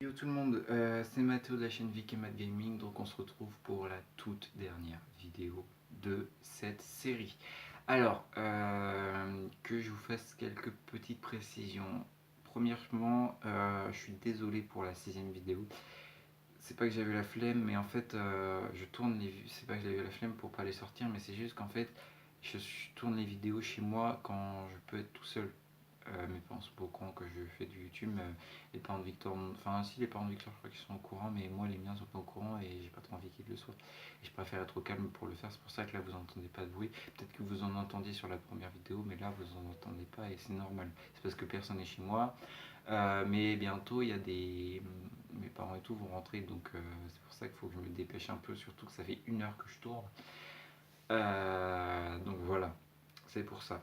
Yo tout le monde, c'est Mathéo de la chaîne Vic et Matt Gaming, donc on se retrouve pour la toute dernière vidéo de cette série. Alors, que je vous fasse quelques petites précisions. Premièrement, je suis désolé pour la 6ème vidéo. C'est pas que j'avais la flemme, mais en fait, je tourne les c'est pas que j'avais la flemme pour pas les sortir, mais c'est juste qu'en fait, je tourne les vidéos chez moi quand je peux être tout seul. Mes parents sont pas au courant que je fais du YouTube. Les parents de Victor, enfin si, les parents de Victor je crois qu'ils sont au courant, mais moi les miens sont pas au courant et j'ai pas trop envie qu'ils le soient. Et je préfère être au calme pour le faire, c'est pour ça que là vous entendez pas de bruit. Peut-être que vous en entendiez sur la première vidéo, mais là vous en entendez pas et c'est normal. C'est parce que personne n'est chez moi. Mais bientôt il y a des... Mes parents et tout vont rentrer, donc c'est pour ça qu'il faut que je me dépêche un peu, surtout que ça fait 1 heure que je tourne. Donc voilà, c'est pour ça.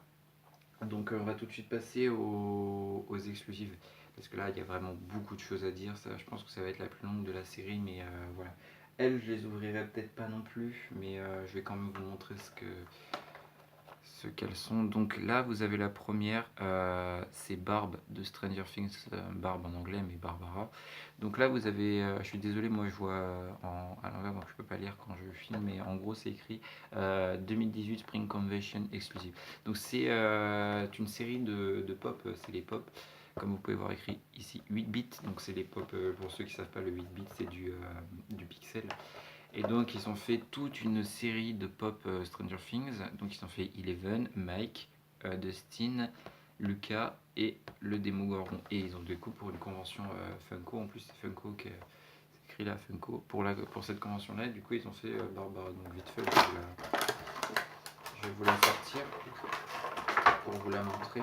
Donc on va tout de suite passer aux exclusives. Parce que là, il y a vraiment beaucoup de choses à dire. Ça, je pense que ça va être la plus longue de la série. Mais voilà. Elles, je les ouvrirai peut-être pas non plus. Mais je vais quand même vous montrer ce qu'elles sont. Donc là, vous avez la première. C'est Barb de Stranger Things. Barb en anglais, mais Barbara. Donc là, vous avez... je suis désolé, moi je vois à l'envers. Donc je peux pas lire quand je filme. Mais en gros, c'est écrit 2018 Spring Convention Exclusive. Donc c'est une série de pop. C'est les pop. Comme vous pouvez voir écrit ici 8 bits. Donc c'est les pop. Pour ceux qui savent pas, le 8 bits, c'est du pixel. Et donc ils ont fait toute une série de pop Stranger Things. Donc ils ont fait Eleven, Mike, Dustin, Lucas et le Démogorgon. Et ils ont du coup pour une convention Funko. En plus c'est Funko qui est écrit là, Funko. Pour cette convention là, du coup ils ont fait Barbara. Donc vite fait je vais vous la sortir pour vous la montrer.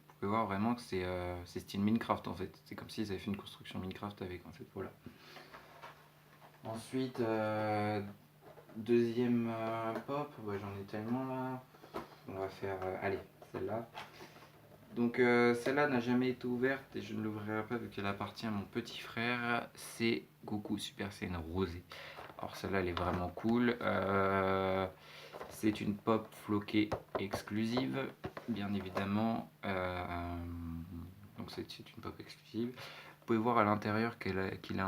Vous pouvez voir vraiment que c'est style Minecraft en fait. C'est comme s'ils avaient fait une construction Minecraft avec en fait. Voilà. Ensuite, deuxième pop, bah, j'en ai tellement là. On va faire, allez, celle-là. Donc celle-là n'a jamais été ouverte et je ne l'ouvrirai pas vu qu'elle appartient à mon petit frère. C'est Goku Super Saiyan Rosé. Alors celle-là elle est vraiment cool. C'est une pop floquée exclusive, bien évidemment. Donc c'est une pop exclusive. Vous pouvez voir à l'intérieur qu'il a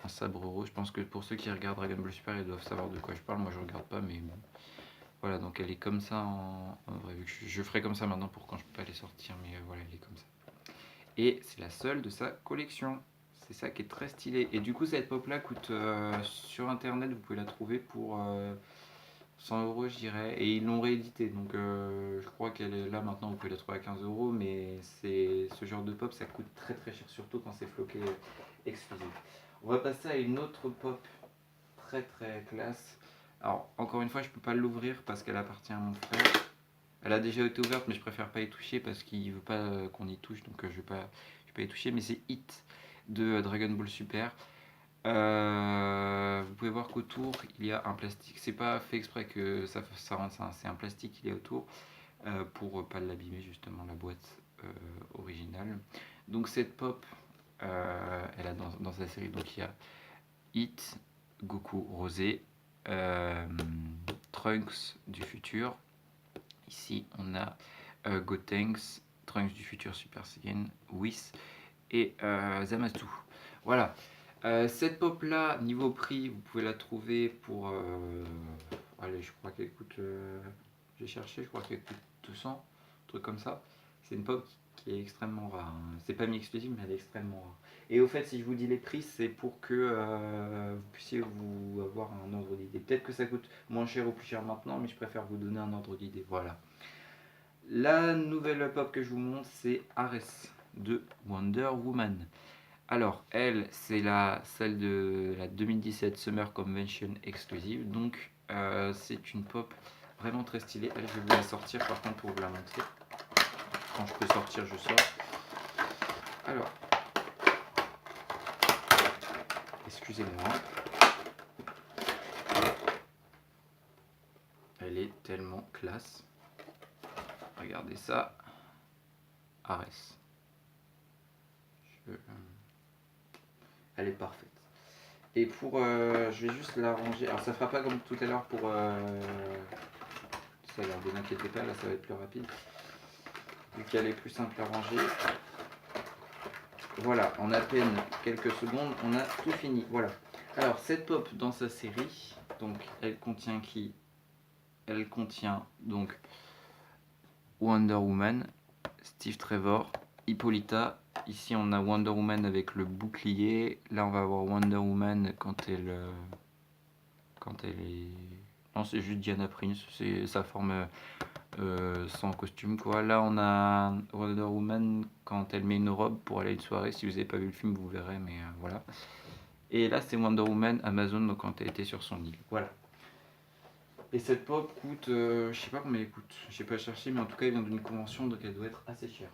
un sabre rose. Je pense que pour ceux qui regardent Dragon Ball Super, ils doivent savoir de quoi je parle. Moi je regarde pas, mais bon. Voilà, donc elle est comme ça en vrai. Vu que je ferai comme ça maintenant pour quand je peux pas les sortir, mais voilà, elle est comme ça. Et c'est la seule de sa collection. C'est ça qui est très stylé. Et du coup, cette pop là coûte sur internet, vous pouvez la trouver pour 100 € je dirais. Et ils l'ont réédité, donc je crois qu'elle est là maintenant, vous pouvez la trouver à 15 €. Mais c'est ce genre de pop, ça coûte très très cher, surtout quand c'est floqué exclusif. On va passer à une autre pop très très classe. Alors, encore une fois, je peux pas l'ouvrir parce qu'elle appartient à mon frère. Elle a déjà été ouverte, mais je préfère pas y toucher parce qu'il veut pas qu'on y touche, donc je vais pas y toucher. Mais c'est Hit de Dragon Ball Super. Vous pouvez voir qu'autour il y a un plastique. C'est pas fait exprès que ça rende ça. C'est un plastique qu'il y a autour pour pas l'abîmer justement la boîte originale. Donc cette pop, elle a dans sa série donc il y a Hit, Goku Rosé, Trunks du futur. Ici, on a Gotenks, Trunks du futur Super Saiyan, Whis et Zamasu. Voilà. Cette pop là, niveau prix, vous pouvez la trouver pour. Allez, je crois qu'elle coûte. J'ai cherché, je crois qu'elle coûte 200, un truc comme ça. C'est une pop qui est extrêmement rare. Hein. C'est pas mi-exclusive, mais elle est extrêmement rare. Et au fait, si je vous dis les prix, c'est pour que vous puissiez vous avoir un ordre d'idée. Peut-être que ça coûte moins cher ou plus cher maintenant, mais je préfère vous donner un ordre d'idée. Voilà. La nouvelle pop que je vous montre, c'est Ares de Wonder Woman. Alors, elle, c'est celle de la 2017 Summer Convention Exclusive. Donc, c'est une pop vraiment très stylée. Elle, je vais vous la sortir par contre pour vous la montrer. Quand je peux sortir, je sors. Alors, excusez-moi. Elle est tellement classe. Regardez ça. Ares. Elle est parfaite. Et pour... je vais juste la ranger. Alors ça fera pas comme tout à l'heure pour... ça, ne vous inquiétez pas, là ça va être plus rapide. Vu qu'elle est plus simple à ranger. Voilà, en à peine quelques secondes, on a tout fini. Voilà. Alors, cette pop dans sa série, donc elle contient qui? Elle contient donc Wonder Woman, Steve Trevor, Hippolyta. Ici, on a Wonder Woman avec le bouclier. Là, on va avoir Wonder Woman quand elle est... Non, c'est juste Diana Prince, c'est sa forme sans costume, quoi. Là, on a Wonder Woman quand elle met une robe pour aller à une soirée. Si vous n'avez pas vu le film, vous verrez, mais voilà. Et là, c'est Wonder Woman Amazon, donc quand elle était sur son île. Voilà. Et cette pop coûte, je sais pas combien elle coûte, j'ai pas cherché, mais en tout cas, elle vient d'une convention, donc elle doit être assez chère.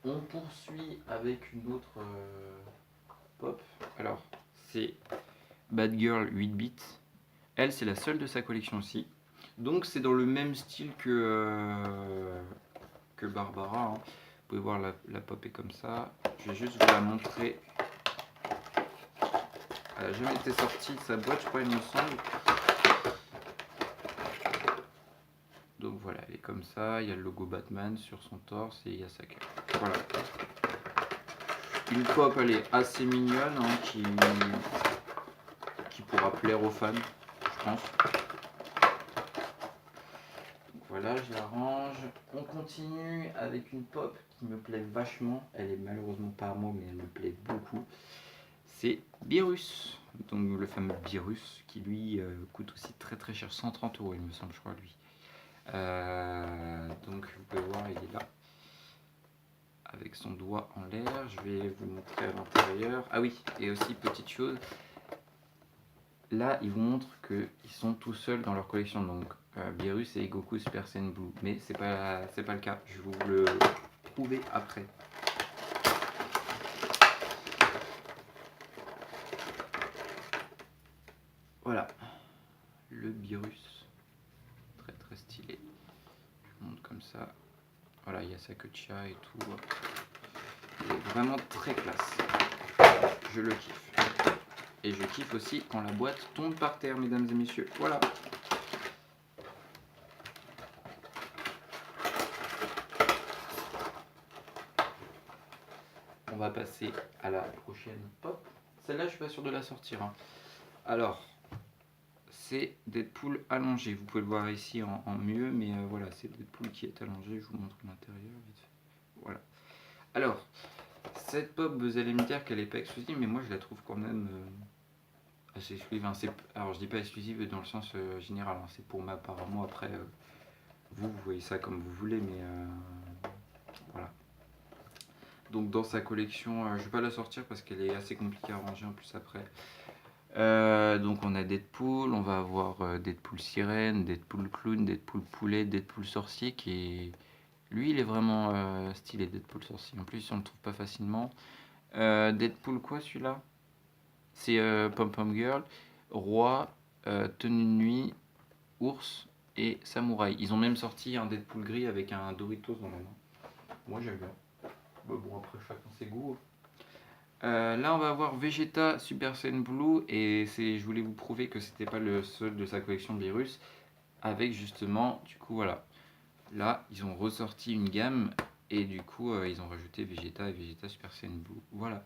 On poursuit avec une autre pop. Alors, c'est Bad Girl 8 bits. Elle, c'est la seule de sa collection aussi. Donc, c'est dans le même style que Barbara. Hein. Vous pouvez voir la pop est comme ça. Je vais juste vous la montrer. Elle n'a jamais été sortie de sa boîte, je crois, il me semble. Donc voilà, elle est comme ça. Il y a le logo Batman sur son torse et il y a sa queue. Voilà. Une pop, elle est assez mignonne, hein, qui pourra plaire aux fans, je pense. Donc voilà, je la range. On continue avec une pop qui me plaît vachement. Elle est malheureusement pas à moi, mais elle me plaît beaucoup. C'est Beerus, donc le fameux Beerus qui lui coûte aussi très très cher, 130 € il me semble, je crois lui. Donc vous pouvez voir, il est là avec son doigt en l'air. Je vais vous montrer à l'intérieur. Ah oui, et aussi petite chose, là il vous montre qu'ils sont tout seuls dans leur collection, donc Beerus et Goku Super Saiyan Blue, mais c'est pas le cas, je vais vous le prouver après. Voilà, le Beerus, très très stylé. Je vous montre comme ça. Voilà, il y a sa queue de chat et tout. Il est vraiment très classe. Je le kiffe. Et je kiffe aussi quand la boîte tombe par terre, mesdames et messieurs. Voilà. On va passer à la prochaine pop. Celle-là, je suis pas sûr de la sortir. Hein. Alors, c'est Deadpool allongé. Vous pouvez le voir ici en mieux, mais voilà, c'est Deadpool qui est allongé. Je vous montre l'intérieur vite fait. Voilà. Alors, cette pop, vous allez me dire qu'elle n'est pas exclusive, mais moi je la trouve quand même assez exclusive. Hein. Alors, je dis pas exclusive dans le sens général, hein. C'est pour ma part. Moi, après, vous voyez ça comme vous voulez, mais voilà. Donc, dans sa collection, je vais pas la sortir parce qu'elle est assez compliquée à ranger en plus après. Donc on a Deadpool, on va avoir Deadpool sirène, Deadpool clown, Deadpool poulet, Deadpool sorcier qui est... Lui il est vraiment stylé, Deadpool sorcier. En plus on le trouve pas facilement. Deadpool quoi celui-là? C'est Pom Pom Girl, Roi, Tenue de nuit, Ours et Samouraï. Ils ont même sorti un Deadpool gris avec un Doritos dans la main. Moi j'aime bien. Bon après chacun ses goûts. Là on va avoir Vegeta Super Saiyan Blue et je voulais vous prouver que c'était pas le seul de sa collection de virus avec justement du coup voilà, là ils ont ressorti une gamme et du coup ils ont rajouté Vegeta et Vegeta Super Saiyan Blue, voilà.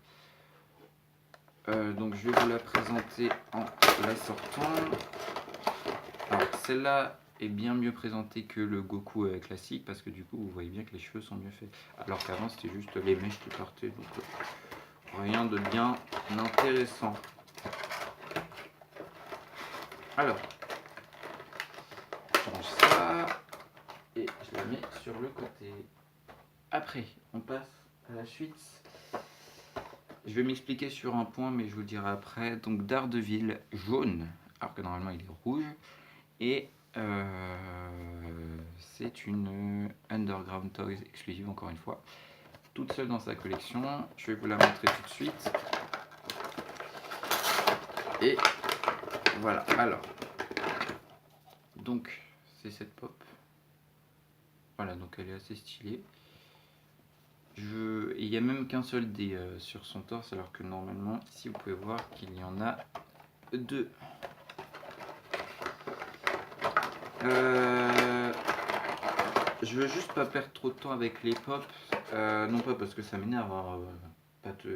Donc je vais vous la présenter en la sortant. Alors celle-là est bien mieux présentée que le Goku classique parce que du coup vous voyez bien que les cheveux sont mieux faits alors qu'avant c'était juste les mèches qui partaient, donc rien de bien intéressant. Alors, je range ça et je la mets sur le côté. Après, on passe à la suite. Je vais m'expliquer sur un point, mais je vous le dirai après. Donc, Daredevil jaune, alors que normalement il est rouge. Et c'est une Underground Toys exclusive, encore une fois. Toute seule dans sa collection. Je vais vous la montrer tout de suite. Et voilà, alors. Donc, c'est cette pop. Voilà, donc elle est assez stylée. Il n'y a même qu'un seul dé sur son torse, alors que normalement, ici, vous pouvez voir qu'il y en a deux. Je veux juste pas perdre trop de temps avec les pops. Non pas parce que ça m'énerve, hein,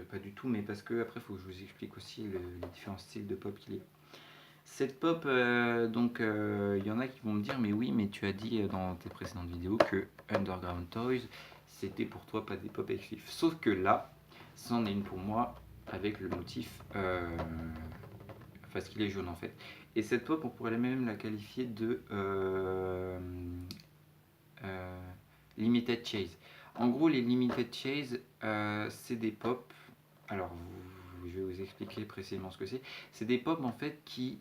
pas du tout, mais parce que après, il faut que je vous explique aussi les différents styles de pop qu'il y a. Cette pop, donc il y en a qui vont me dire, mais oui, mais tu as dit dans tes précédentes vidéos que Underground Toys, c'était pour toi pas des pop exclusifs. Sauf que là, c'en est une pour moi avec le motif, parce qu'il est jaune en fait. Et cette pop, on pourrait même la qualifier de Limited Chase. En gros, les Limited Chase, c'est des pop. Alors, je vais vous expliquer précisément ce que c'est. C'est des pop en fait qui.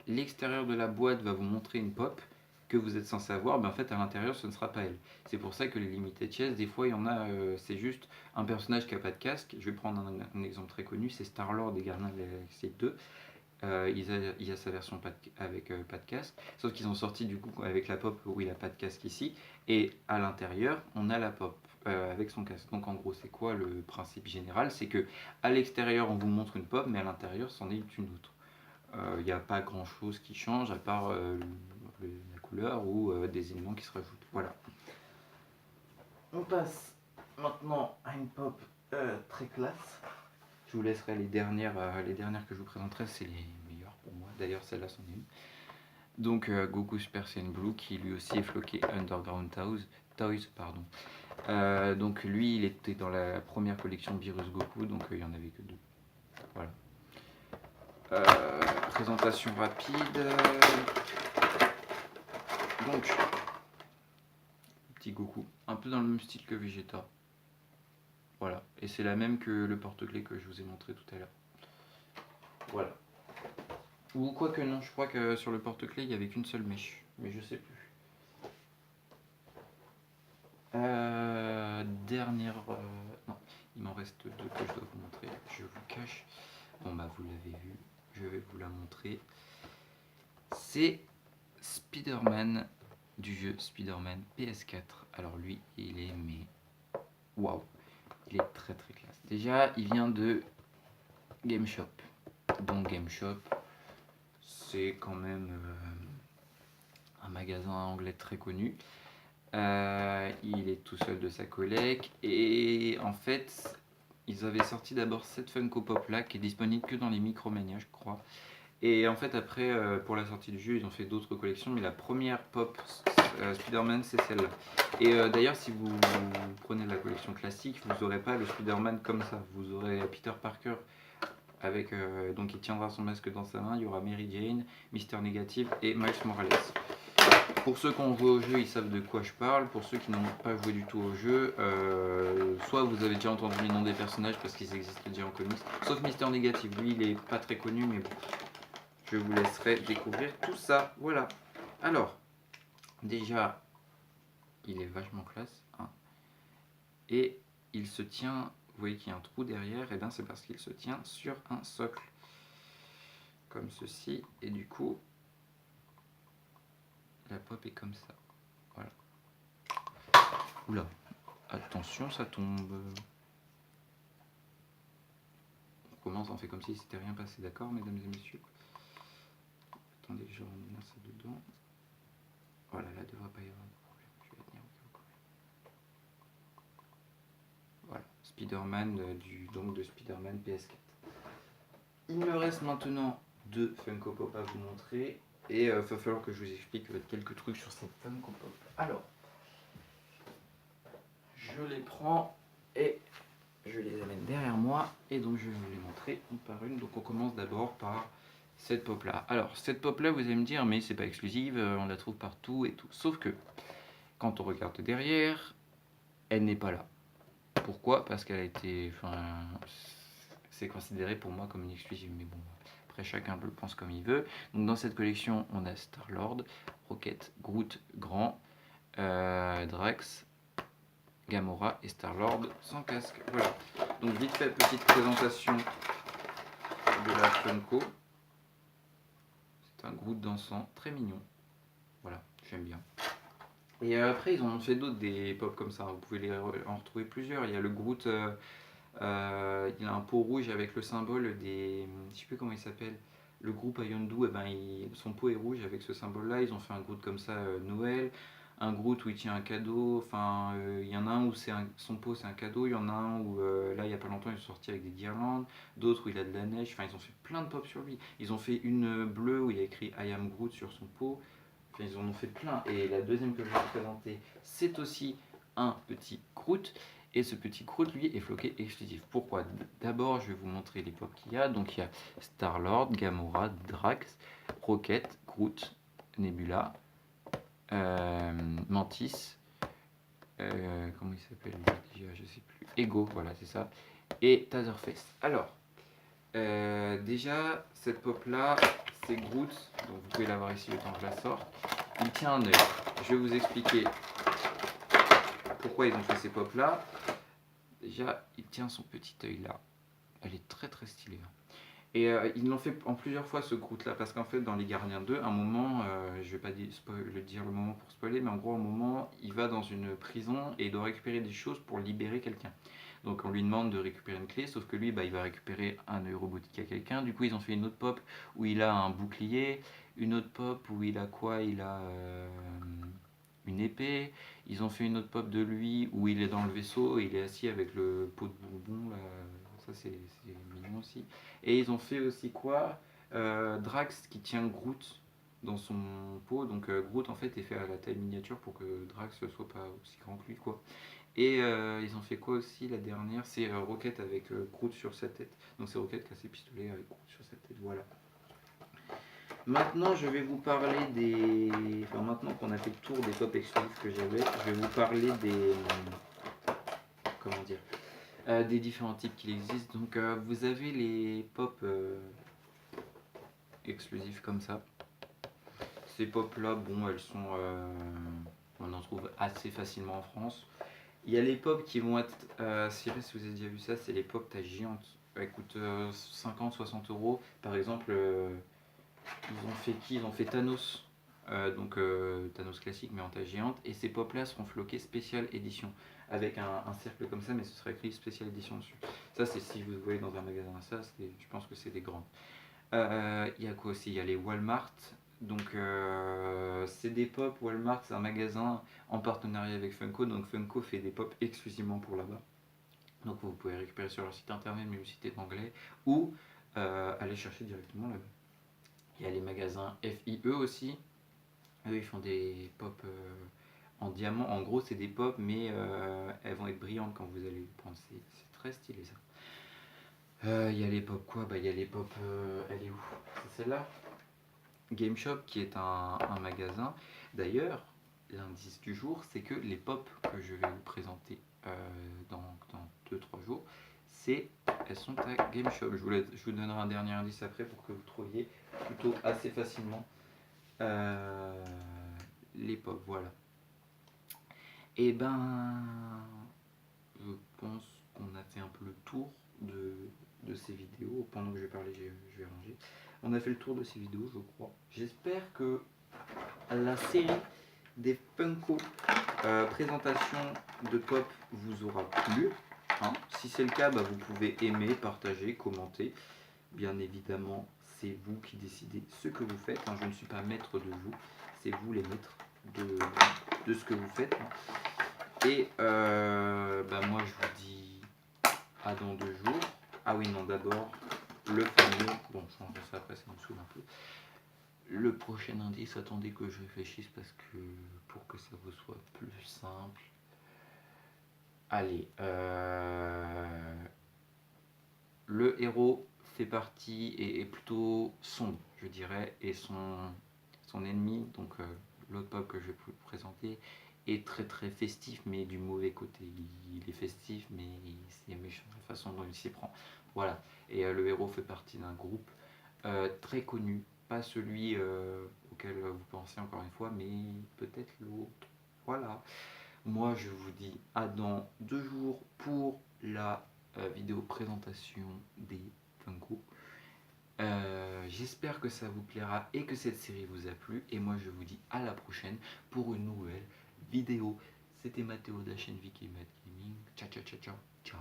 L'extérieur de la boîte va vous montrer une pop que vous êtes censé avoir, mais en fait à l'intérieur ce ne sera pas elle. C'est pour ça que les Limited Chase, des fois il y en a, c'est juste un personnage qui n'a pas de casque. Je vais prendre un exemple très connu, c'est Star-Lord des Gardiens de la Galaxie 2. Il y a sa version avec pas de casque, sauf qu'ils ont sorti du coup avec la pop où il n'a pas de casque ici, et à l'intérieur on a la pop avec son casque. Donc en gros c'est quoi le principe général? C'est que à l'extérieur on vous montre une pop, mais à l'intérieur c'en est une autre. Il n'y a pas grand chose qui change à part la couleur ou des éléments qui se rajoutent. Voilà. On passe maintenant à une pop très classe. Je vous laisserai les dernières que je vous présenterai, c'est les meilleures pour moi. D'ailleurs, celle-là, c'en est une. Donc, Goku Super Saiyan Blue, qui lui aussi est floqué Underground Toys. Pardon. Donc, lui, il était dans la première collection Virus Goku, donc il n'y en avait que deux. Voilà. Présentation rapide. Donc, petit Goku, un peu dans le même style que Vegeta. Voilà, et c'est la même que le porte-clés que je vous ai montré tout à l'heure. Voilà. Ou quoi que non, je crois que sur le porte-clés il n'y avait qu'une seule mèche, mais je sais plus. Dernière. Non, il m'en reste deux que je dois vous montrer. Je vous cache. Bon bah vous l'avez vu, je vais vous la montrer. C'est Spider-Man du jeu Spider-Man PS4. Alors lui, il est mais waouh, il est très très classe. Déjà, il vient de Game Shop. Donc Game Shop, c'est quand même un magasin anglais très connu. Il est tout seul de sa collecte et en fait, ils avaient sorti d'abord cette Funko Pop là qui est disponible que dans les Micromania, je crois. Et en fait, après, pour la sortie du jeu, ils ont fait d'autres collections, mais la première pop Spider-Man, c'est celle-là. Et d'ailleurs, si vous prenez la collection classique, vous n'aurez pas le Spider-Man comme ça. Vous aurez Peter Parker, avec, donc il tiendra son masque dans sa main. Il y aura Mary Jane, Mister Negative et Miles Morales. Pour ceux qui ont joué au jeu, ils savent de quoi je parle. Pour ceux qui n'ont pas joué du tout au jeu, soit vous avez déjà entendu les noms des personnages parce qu'ils existaient déjà en comics, sauf Mister Negative. Lui, il est pas très connu, mais bon. Je vous laisserai découvrir tout ça. Voilà. Alors, déjà, il est vachement classe. Hein. Et il se tient, vous voyez qu'il y a un trou derrière, et bien c'est parce qu'il se tient sur un socle. Comme ceci. Et du coup, la pop est comme ça. Voilà. Oula. Attention, ça tombe. On commence, on fait comme si c'était rien passé, d'accord, mesdames et messieurs. Attendez, je remets ça dedans. Voilà, là, devrait pas y avoir de problème. Je vais tenir au cas où. Voilà, Spider-Man donc de Spider-Man PS4. Il me reste maintenant deux Funko Pop à vous montrer. Et il va falloir que je vous explique quelques trucs sur cette Funko Pop. Alors, je les prends et je les amène derrière moi. Et donc je vais vous les montrer une par une. Donc on commence d'abord par cette pop là. Alors cette pop là, vous allez me dire, mais c'est pas exclusive, on la trouve partout et tout. Sauf que quand on regarde derrière, elle n'est pas là. Pourquoi? Parce qu'elle a été, c'est considéré pour moi comme une exclusive, mais bon, après chacun le pense comme il veut. Donc dans cette collection, on a Star-Lord, Rocket, Groot, Grand, Drax, Gamora et Star-Lord sans casque. Voilà. Donc vite fait, petite présentation de la Funko. C'est un Groot dansant, très mignon. Voilà, j'aime bien. Et après, ils en ont fait d'autres, des pop comme ça. Vous pouvez en retrouver plusieurs. Il y a le Groot, il a un pot rouge avec le symbole des. Je sais plus comment il s'appelle. Le groupe Ayondu, eh ben, son pot est rouge avec ce symbole-là. Ils ont fait un Groot comme ça, Noël. un Groot où il tient un cadeau, enfin il y en a un où son pot c'est un cadeau, il y en a un où là il y a pas longtemps ils sont sortis avec des guirlandes, d'autres où il a de la neige, enfin ils ont fait plein de pop sur lui. Ils ont fait une bleue où il y a écrit I am Groot sur son pot, enfin ils en ont fait plein. Et la deuxième que je vais vous présenter, c'est aussi un petit Groot. Et ce petit Groot, lui, est floqué exclusif. Pourquoi? D'abord, je vais vous montrer les pop qu'il y a. Donc, il y a Star-Lord, Gamora, Drax, Rocket, Groot, Nebula, Mantis, comment il s'appelle déjà, je sais plus. Ego, voilà, c'est ça. Et Taserface. Alors, déjà, cette pop-là, c'est Groot. Donc, vous pouvez l'avoir ici le temps que je la sorte. Il tient un œil. Je vais vous expliquer pourquoi ils ont fait ces pop-là. Déjà, il tient son petit œil là. Elle est très très stylée. Et ils l'ont fait en plusieurs fois ce Groot là, parce qu'en fait dans Les Gardiens 2, un moment, je vais pas dire le moment pour spoiler, mais en gros un moment il va dans une prison et il doit récupérer des choses pour libérer quelqu'un. Donc on lui demande de récupérer une clé, sauf que lui il va récupérer un œil robotique à quelqu'un. Du coup ils ont fait une autre pop où il a un bouclier, une autre pop où il a quoi? Il a une épée. Ils ont fait une autre pop de lui où il est dans le vaisseau et il est assis avec le pot de bonbons là. Ça c'est mignon aussi. Et ils ont fait aussi quoi? Drax qui tient Groot dans son pot. Donc Groot en fait est fait à la taille miniature pour que Drax ne soit pas aussi grand que lui quoi. Et ils ont fait quoi aussi la dernière? C'est Rocket avec Groot sur sa tête. Donc c'est Rocket qui a ses pistolets avec Groot sur sa tête. Voilà. Maintenant je vais vous parler des... Enfin maintenant qu'on a fait le tour des pop exclusifs que j'avais, je vais vous parler des... Comment dire? Des différents types qu'il existe. Donc vous avez les pop exclusifs comme ça. Ces pop là, bon, elles sont, on en trouve assez facilement en France. Il y a les pop qui vont être, je sais pas si vous avez déjà vu ça, c'est les pop taille géante. Elles coûtent 50-60 €. Par exemple, ils ont fait qui? Ils ont fait Thanos. Donc Thanos classique mais en taille géante. Et ces pop là seront floqués spécial édition. Avec un cercle comme ça, mais ce sera écrit spécial édition dessus. Ça, c'est si vous voyez dans un magasin, ça, je pense que c'est des grandes. Il y a quoi aussi? Il y a les Walmart. Donc c'est des pop. Walmart, c'est un magasin en partenariat avec Funko. Donc Funko fait des pop exclusivement pour là-bas. Donc vous pouvez récupérer sur leur site internet, mais aussi site anglais, ou aller chercher directement là-bas. Il y a les magasins FIE aussi. Eux, ils font des pop en diamant. En gros, c'est des pop, mais elles vont être brillantes quand vous allez les prendre. C'est très stylé ça. Il y a les pop quoi? Bah, il y a les pop. Elle est où? C'est celle-là? Game Shop qui est un magasin. D'ailleurs, l'indice du jour, c'est que les pop que je vais vous présenter dans 2-3 jours, elles sont à Game Shop. Je vous donnerai un dernier indice après pour que vous trouviez plutôt assez facilement les pop. Voilà. Et ben, je pense qu'on a fait un peu le tour de ces vidéos. Pendant que je vais parler, je vais ranger. On a fait le tour de ces vidéos, je crois. J'espère que la série des Funko présentation de pop vous aura plu. Hein. Si c'est le cas, bah, vous pouvez aimer, partager, commenter. Bien évidemment, c'est vous qui décidez ce que vous faites. Hein. Je ne suis pas maître de vous, c'est vous les maîtres de ce que vous faites. Hein. Et bah, moi je vous dis à dans 2 jours. Ah oui, non, d'abord le fameux. Bon, je change ça après, ça me saoule un peu. Le prochain indice, attendez que je réfléchisse parce que pour que ça vous soit plus simple. Allez, le héros fait partie et est plutôt sombre, je dirais, et son ennemi, donc l'autre pop que je vais vous présenter, est très très festif, mais du mauvais côté. Il est festif, mais c'est méchant la façon dont il s'y prend. Voilà. Et le héros fait partie d'un groupe très connu, pas celui auquel vous pensez encore une fois, mais peut-être l'autre. Voilà. Moi, je vous dis à dans 2 jours pour la vidéo présentation des Funko. J'espère que ça vous plaira et que cette série vous a plu. Et moi, je vous dis à la prochaine pour une nouvelle vidéo. C'était Mathéo de la chaîne Vicky Mad Gaming. Ciao, ciao, ciao, ciao. Ciao.